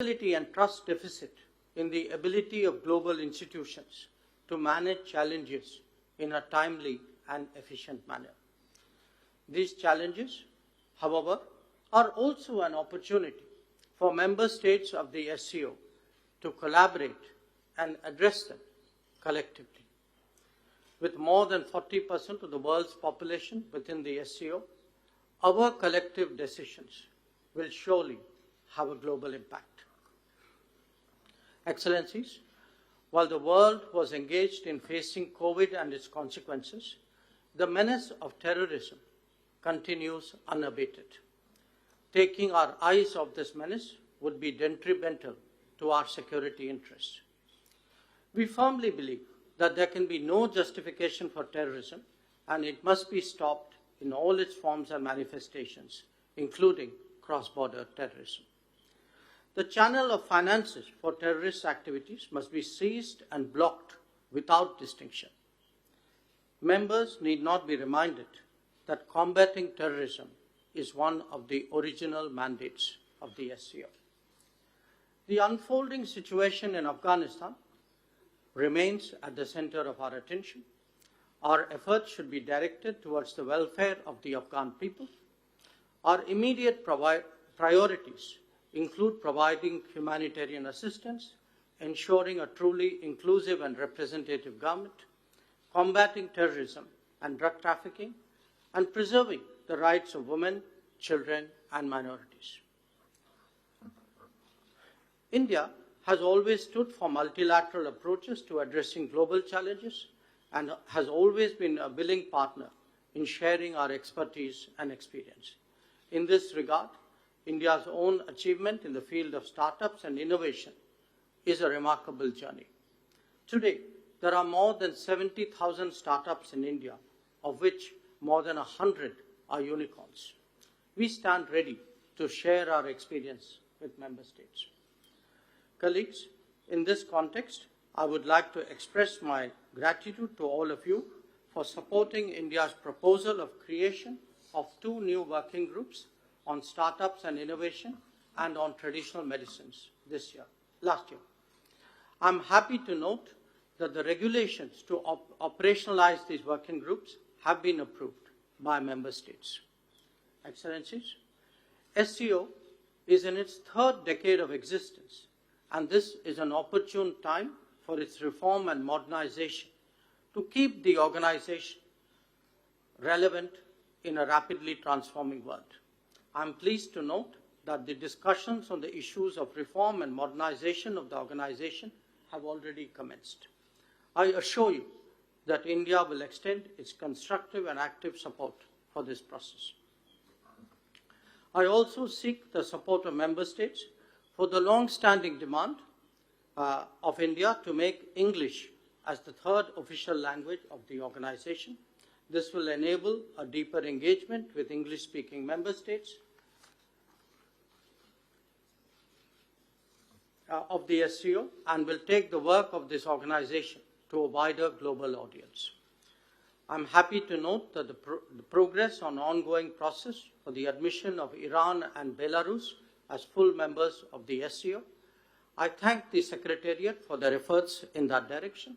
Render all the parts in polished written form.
Credibility and trust deficit in the ability of global institutions to manage challenges in a timely and efficient manner. These challenges, however, are also an opportunity for member states of the SCO to collaborate and address them collectively. With more than 40% of the world's population within the SCO, our collective decisions will surely have a global impact. Excellencies, while the world was engaged in facing COVID and its consequences, the menace of terrorism continues unabated. Taking our eyes off this menace would be detrimental to our security interests. We firmly believe that there can be no justification for terrorism, and it must be stopped in all its forms and manifestations, including cross-border terrorism. The channel of finances for terrorist activities must be seized and blocked without distinction. Members need not be reminded that combating terrorism is one of the original mandates of the SCO. The unfolding situation in Afghanistan remains at the center of our attention. Our efforts should be directed towards the welfare of the Afghan people. Our immediate priorities include providing humanitarian assistance, ensuring a truly inclusive and representative government, combating terrorism and drug trafficking, and preserving the rights of women, children, and minorities. India has always stood for multilateral approaches to addressing global challenges and has always been a willing partner in sharing our expertise and experience. In this regard, India's own achievement in the field of startups and innovation is a remarkable journey. Today, there are more than 70,000 startups in India, of which more than 100 are unicorns. We stand ready to share our experience with member states. Colleagues, in this context, I would like to express my gratitude to all of you for supporting India's proposal of creation of 2 new working groups on startups and innovation and on traditional medicines last year. I'm happy to note that the regulations to operationalize these working groups have been approved by member states. Excellencies, SCO is in its 3rd decade of existence, and this is an opportune time for its reform and modernization to keep the organization relevant in a rapidly transforming world. I'm pleased to note that the discussions on the issues of reform and modernization of the organization have already commenced. I assure you that India will extend its constructive and active support for this process. I also seek the support of member states for the long-standing demand of India to make English as the 3rd official language of the organization. This will enable a deeper engagement with English-speaking member states of the SCO and will take the work of this organization to a wider global audience. I'm happy to note that the progress on ongoing process for the admission of Iran and Belarus as full members of the SCO. I thank the Secretariat for their efforts in that direction.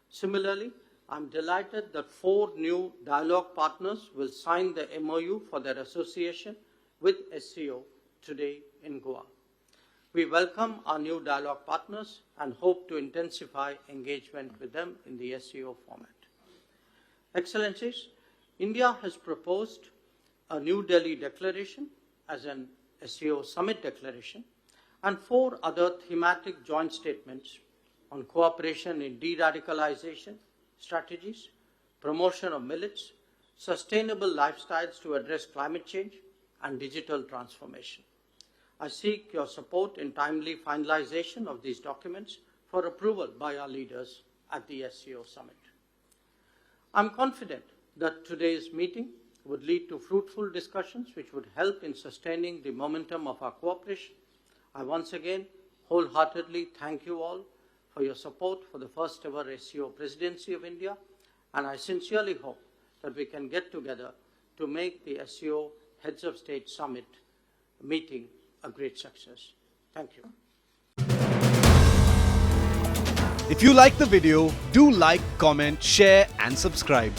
Similarly, I'm delighted that 4 new dialogue partners will sign the MOU for their association with SCO today in Goa. We welcome our new dialogue partners and hope to intensify engagement with them in the SCO format. Excellencies, India has proposed a New Delhi declaration as an SCO summit declaration and 4 other thematic joint statements on cooperation in de-radicalization strategies, promotion of millets, sustainable lifestyles to address climate change, and digital transformation. I seek your support in timely finalization of these documents for approval by our leaders at the SCO summit. I'm confident that today's meeting would lead to fruitful discussions which would help in sustaining the momentum of our cooperation. I once again wholeheartedly thank you all for your support for the first ever SCO presidency of India, and I sincerely hope that we can get together to make the SCO Heads of State Summit meeting a great success. Thank you. If you like the video, do like, comment, share and subscribe.